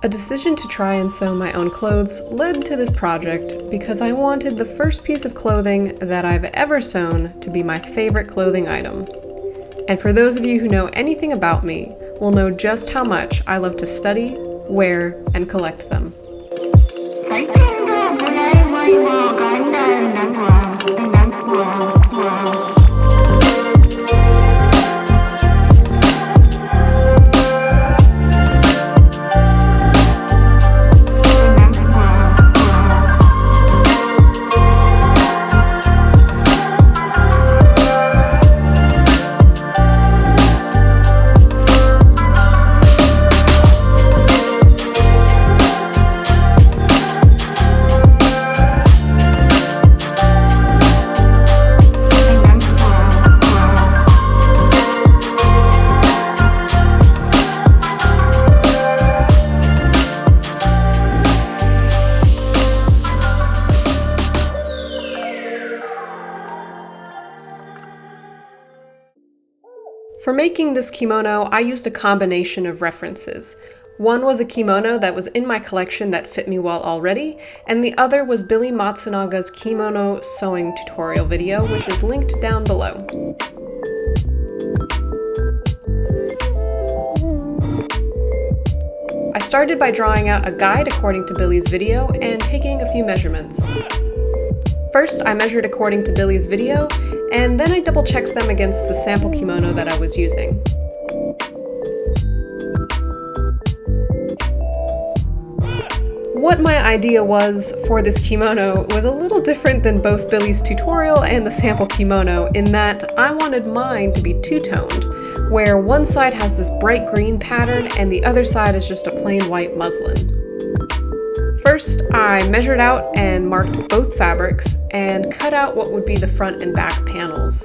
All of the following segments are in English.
A decision to try and sew my own clothes led to this project because I wanted the first piece of clothing that I've ever sewn to be my favorite clothing item. And for those of you who know anything about me, will know just how much I love to study, wear, and collect them. For making this kimono, I used a combination of references. One was a kimono that was in my collection that fit me well already, and the other was Billy Matsunaga's kimono sewing tutorial video, which is linked down below. I started by drawing out a guide according to Billy's video and taking a few measurements. First, I measured according to Billy's video, and then I double-checked them against the sample kimono that I was using. What my idea was for this kimono was a little different than both Billy's tutorial and the sample kimono in that I wanted mine to be two-toned, where one side has this bright green pattern and the other side is just a plain white muslin. First, I measured out and marked both fabrics and cut out what would be the front and back panels.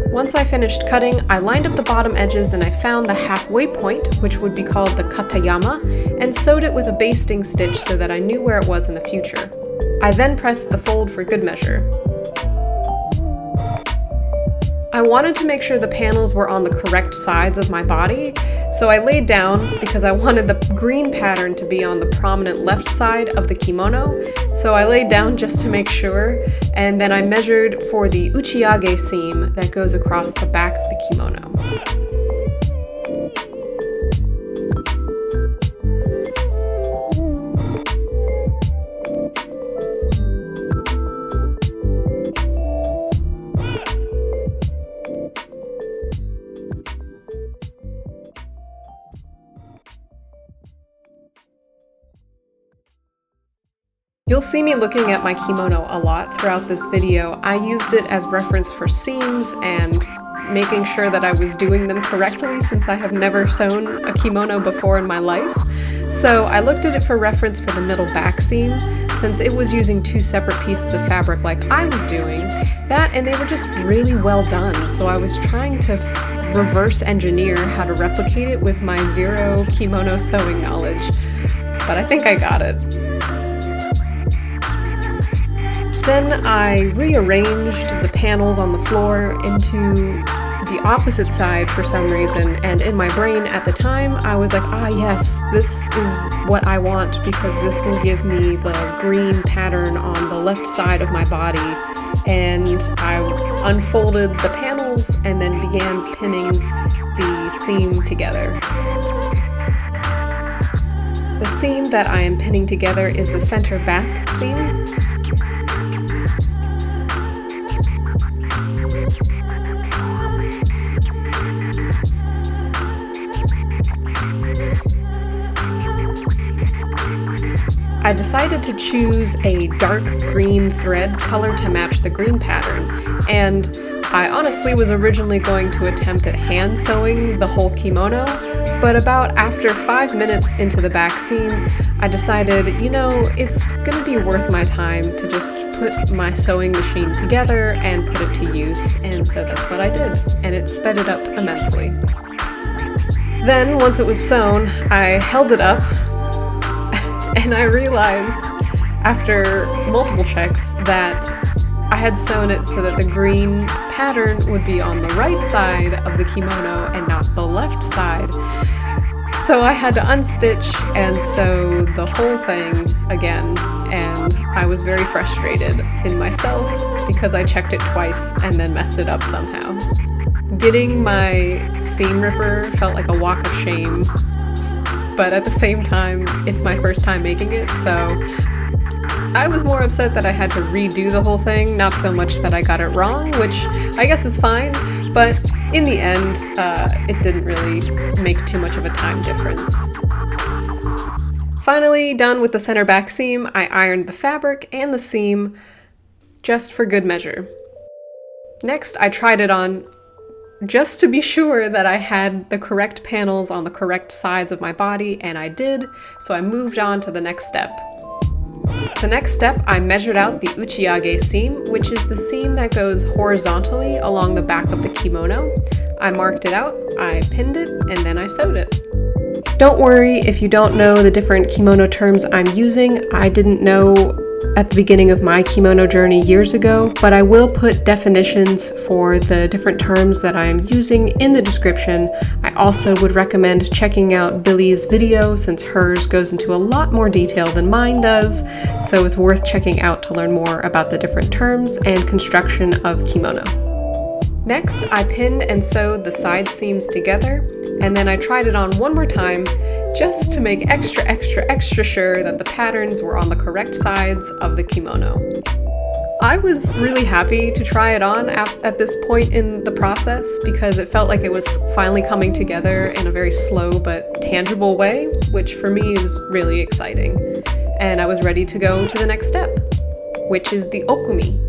Once I finished cutting, I lined up the bottom edges and I found the halfway point, which would be called the katayama, and sewed it with a basting stitch so that I knew where it was in the future. I then pressed the fold for good measure. I wanted to make sure the panels were on the correct sides of my body, so I laid down because I wanted the green pattern to be on the prominent left side of the kimono, so I laid down just to make sure, and then I measured for the Uchiage seam that goes across the back of the kimono. You'll see me looking at my kimono a lot throughout this video. I used it as reference for seams and making sure that I was doing them correctly since I have never sewn a kimono before in my life. So I looked at it for reference for the middle back seam, since it was using two separate pieces of fabric like I was doing. That and they were just really well done, so I was trying to reverse engineer how to replicate it with my zero kimono sewing knowledge. But I think I got it. Then I rearranged the panels on the floor into the opposite side for some reason, and in my brain at the time I was like, ah yes, this is what I want because this will give me the green pattern on the left side of my body. And I unfolded the panels and then began pinning the seam together. The seam that I am pinning together is the center back seam. I decided to choose a dark green thread color to match the green pattern, and I honestly was originally going to attempt at hand sewing the whole kimono, but about after 5 minutes into the back seam, I decided, it's gonna be worth my time to just put my sewing machine together and put it to use, and so that's what I did, and it sped it up immensely. Then, once it was sewn, I held it up, and I realized, after multiple checks, that I had sewn it so that the green pattern would be on the right side of the kimono and not the left side. So I had to unstitch and sew the whole thing again, and I was very frustrated in myself because I checked it twice and then messed it up somehow. Getting my seam ripper felt like a walk of shame, but at the same time, it's my first time making it, so I was more upset that I had to redo the whole thing, not so much that I got it wrong, which I guess is fine, but in the end, it didn't really make too much of a time difference. Finally, done with the center back seam, I ironed the fabric and the seam just for good measure. Next, I tried it on just to be sure that I had the correct panels on the correct sides of my body, and I did, so I moved on to the next step. The next step, I measured out the Uchiage seam, which is the seam that goes horizontally along the back of the kimono. I marked it out, I pinned it, and then I sewed it. Don't worry if you don't know the different kimono terms I'm using. I didn't know at the beginning of my kimono journey years ago, but I will put definitions for the different terms that I am using in the description. I also would recommend checking out Billy's video since hers goes into a lot more detail than mine does, so it's worth checking out to learn more about the different terms and construction of kimono. Next, I pinned and sewed the side seams together, and then I tried it on one more time just to make extra sure that the patterns were on the correct sides of the kimono. I was really happy to try it on at this point in the process because it felt like it was finally coming together in a very slow but tangible way, which for me was really exciting. And I was ready to go to the next step, which is the okumi.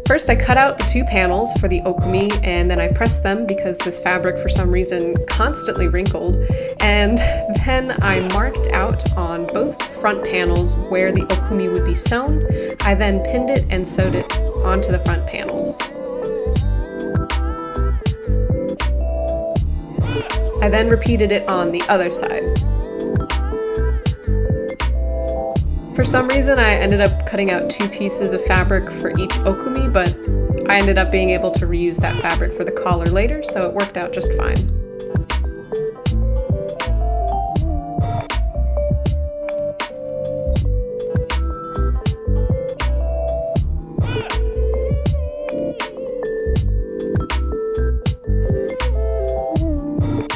First, I cut out the 2 panels for the okumi, and then I pressed them because this fabric for some reason constantly wrinkled, and then I marked out on both front panels where the okumi would be sewn. I then pinned it and sewed it onto the front panels. I then repeated it on the other side. For some reason, I ended up cutting out 2 pieces of fabric for each okumi, but I ended up being able to reuse that fabric for the collar later, so it worked out just fine.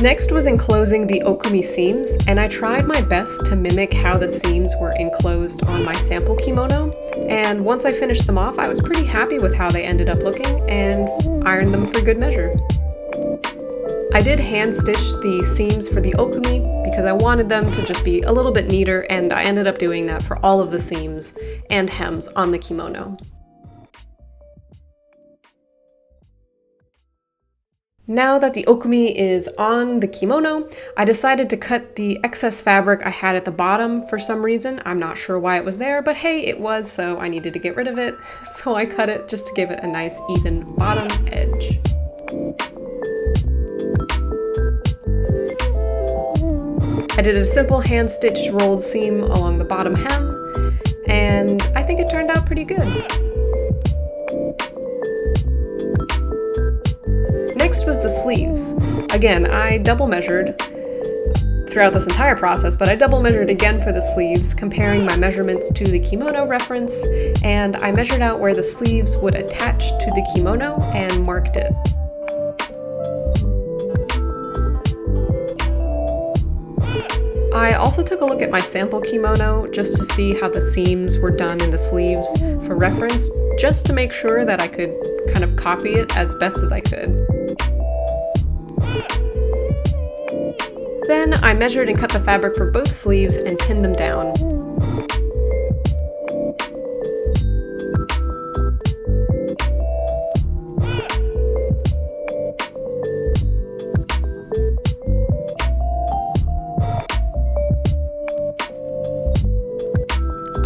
Next was enclosing the okumi seams, and I tried my best to mimic how the seams were enclosed on my sample kimono, and once I finished them off, I was pretty happy with how they ended up looking and ironed them for good measure. I did hand stitch the seams for the okumi because I wanted them to just be a little bit neater, and I ended up doing that for all of the seams and hems on the kimono. Now that the okumi is on the kimono, I decided to cut the excess fabric I had at the bottom for some reason. I'm not sure why it was there, but hey, it was, so I needed to get rid of it. So I cut it just to give it a nice even bottom edge. I did a simple hand-stitched rolled seam along the bottom hem, and I think it turned out pretty good. Next was the sleeves. Again, I double measured throughout this entire process, but I double measured again for the sleeves, comparing my measurements to the kimono reference, and I measured out where the sleeves would attach to the kimono and marked it. I also took a look at my sample kimono just to see how the seams were done in the sleeves for reference, just to make sure that I could kind of copy it as best as I could. Then I measured and cut the fabric for both sleeves and pinned them down.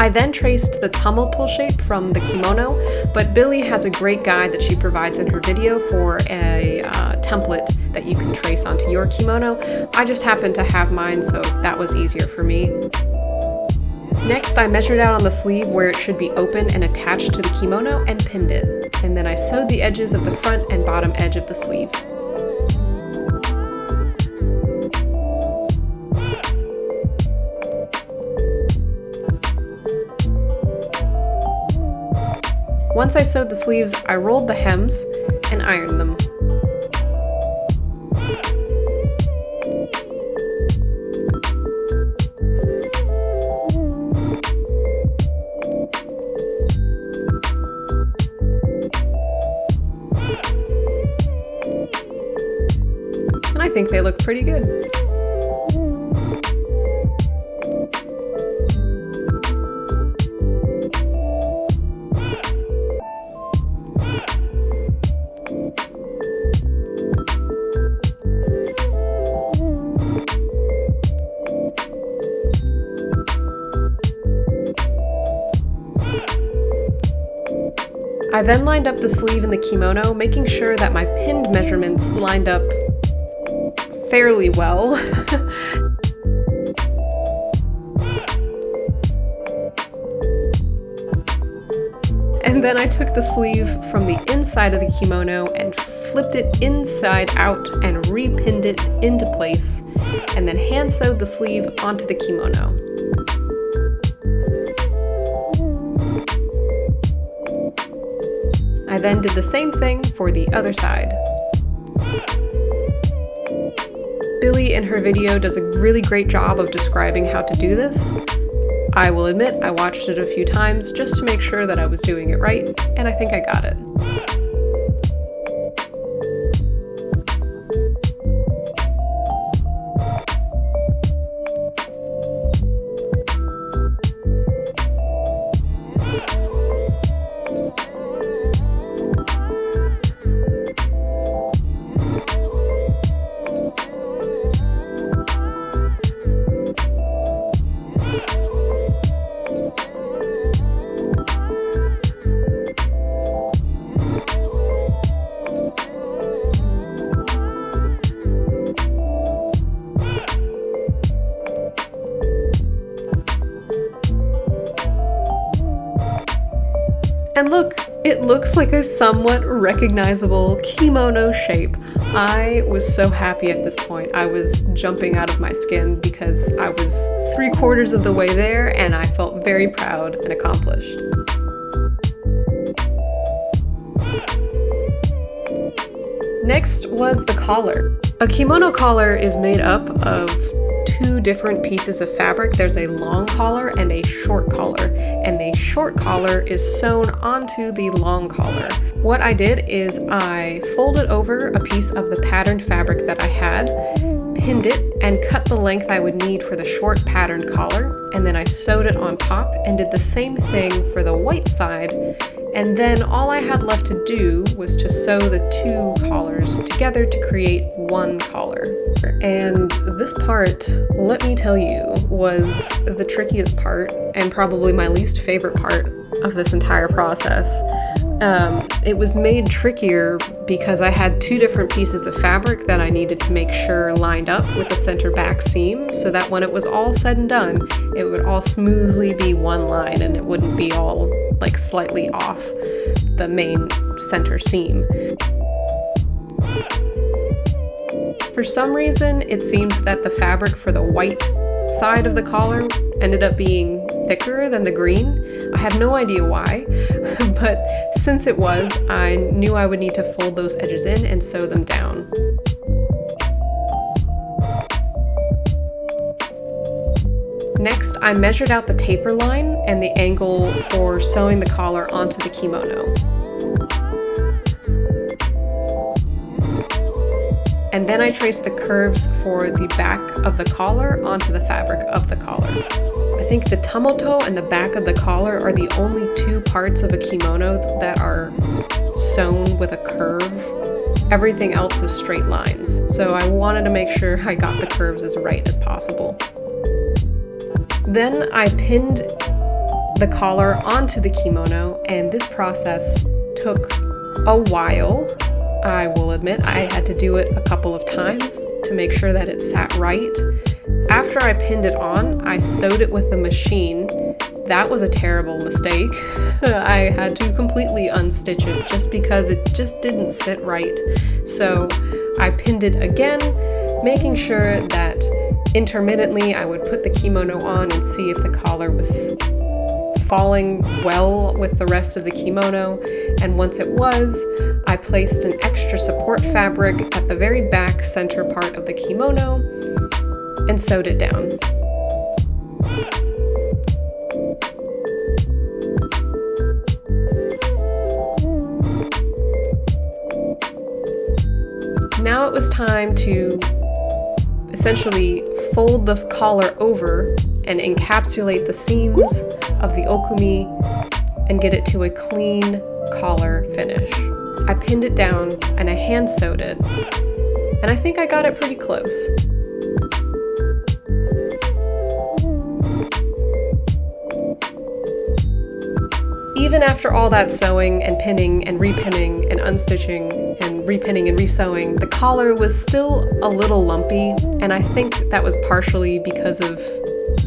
I then traced the tumultual shape from the kimono, but Billy has a great guide that she provides in her video for a template that you can trace onto your kimono. I just happened to have mine, so that was easier for me. Next, I measured out on the sleeve where it should be open and attached to the kimono and pinned it. And then I sewed the edges of the front and bottom edge of the sleeve. Once I sewed the sleeves, I rolled the hems and ironed them. And I think they look pretty good. I then lined up the sleeve in the kimono, making sure that my pinned measurements lined up fairly well. And then I took the sleeve from the inside of the kimono and flipped it inside out and repinned it into place, and then hand sewed the sleeve onto the kimono. I then did the same thing for the other side. Billy in her video does a really great job of describing how to do this. I will admit I watched it a few times just to make sure that I was doing it right, and I think I got it. And look, it looks like a somewhat recognizable kimono shape. I was so happy at this point. I was jumping out of my skin because I was 3/4 of the way there and I felt very proud and accomplished. Next was the collar. A kimono collar is made up of two different pieces of fabric. There's a long collar and a short collar, and the short collar is sewn onto the long collar. What I did is I folded over a piece of the patterned fabric that I had, pinned it, and cut the length I would need for the short patterned collar, and then I sewed it on top and did the same thing for the white side. And then all I had left to do was to sew the two collars together to create one collar. And this part, let me tell you, was the trickiest part and probably my least favorite part of this entire process. It was made trickier because I had two different pieces of fabric that I needed to make sure lined up with the center back seam so that when it was all said and done, it would all smoothly be one line and it wouldn't be all like slightly off the main center seam. For some reason, it seemed that the fabric for the white side of the collar ended up being thicker than the green. I have no idea why, but since it was, I knew I would need to fold those edges in and sew them down. Next, I measured out the taper line and the angle for sewing the collar onto the kimono. And then I traced the curves for the back of the collar onto the fabric of the collar. I think the tamoto and the back of the collar are the only two parts of a kimono that are sewn with a curve. Everything else is straight lines, so I wanted to make sure I got the curves as right as possible. Then I pinned the collar onto the kimono, and this process took a while. I will admit I had to do it a couple of times to make sure that it sat right. After I pinned it on, I sewed it with the machine. That was a terrible mistake. I had to completely unstitch it just because it just didn't sit right. So I pinned it again, making sure that intermittently I would put the kimono on and see if the collar was falling well with the rest of the kimono. And once it was, I placed an extra support fabric at the very back center part of the kimono and sewed it down. Now it was time to essentially fold the collar over and encapsulate the seams of the okumi and get it to a clean collar finish. I pinned it down and I hand sewed it, and I think I got it pretty close. Even after all that sewing and pinning and repinning and unstitching and repinning and resewing, the collar was still a little lumpy, and I think that was partially because of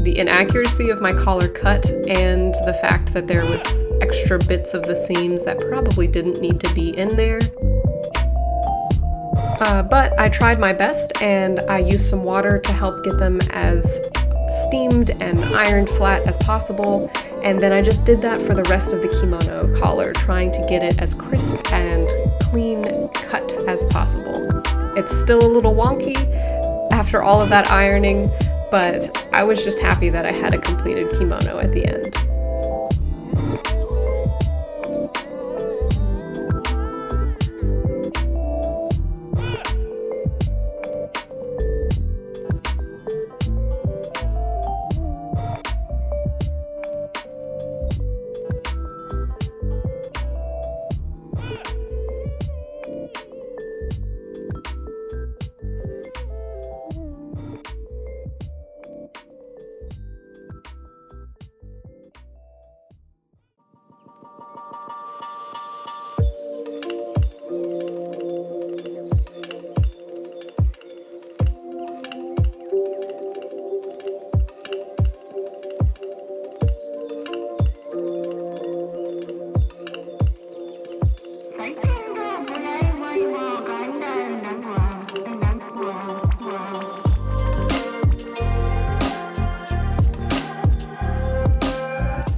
the inaccuracy of my collar cut and the fact that there was extra bits of the seams that probably didn't need to be in there. But I tried my best, and I used some water to help get them as steamed and ironed flat as possible, and then I just did that for the rest of the kimono collar, trying to get it as crisp and clean cut as possible. It's still a little wonky after all of that ironing, but I was just happy that I had a completed kimono at the end.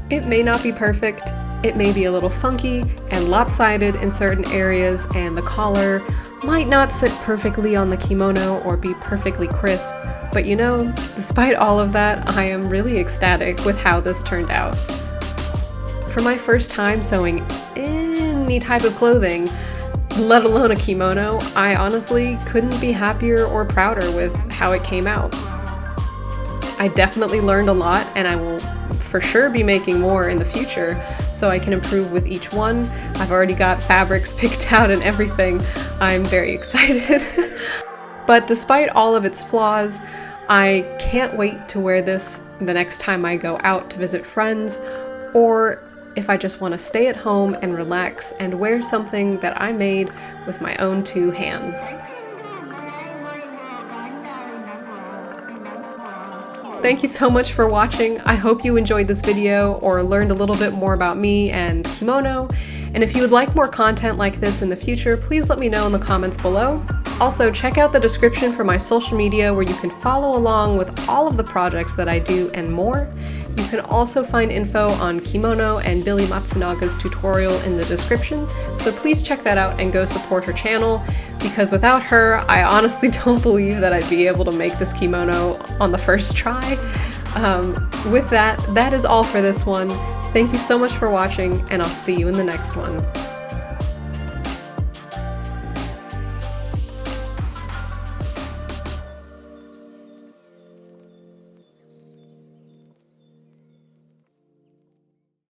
It may not be perfect, it may be a little funky and lopsided in certain areas, and the collar might not sit perfectly on the kimono or be perfectly crisp, but you know, despite all of that, I am really ecstatic with how this turned out. For my first time sewing any type of clothing, let alone a kimono, I honestly couldn't be happier or prouder with how it came out. I definitely learned a lot, and I will for sure be making more in the future so I can improve with each one. I've already got fabrics picked out and everything. I'm very excited. But despite all of its flaws, I can't wait to wear this the next time I go out to visit friends, or if I just want to stay at home and relax and wear something that I made with my own two hands. Thank you so much for watching. I hope you enjoyed this video or learned a little bit more about me and kimono. And if you would like more content like this in the future, please let me know in the comments below. Also, check out the description for my social media where you can follow along with all of the projects that I do and more. You can also find info on Kimono and Billy Matsunaga's tutorial in the description, so please check that out and go support her channel, because without her, I honestly don't believe that I'd be able to make this kimono on the first try. With that, that is all for this one. Thank you so much for watching, and I'll see you in the next one.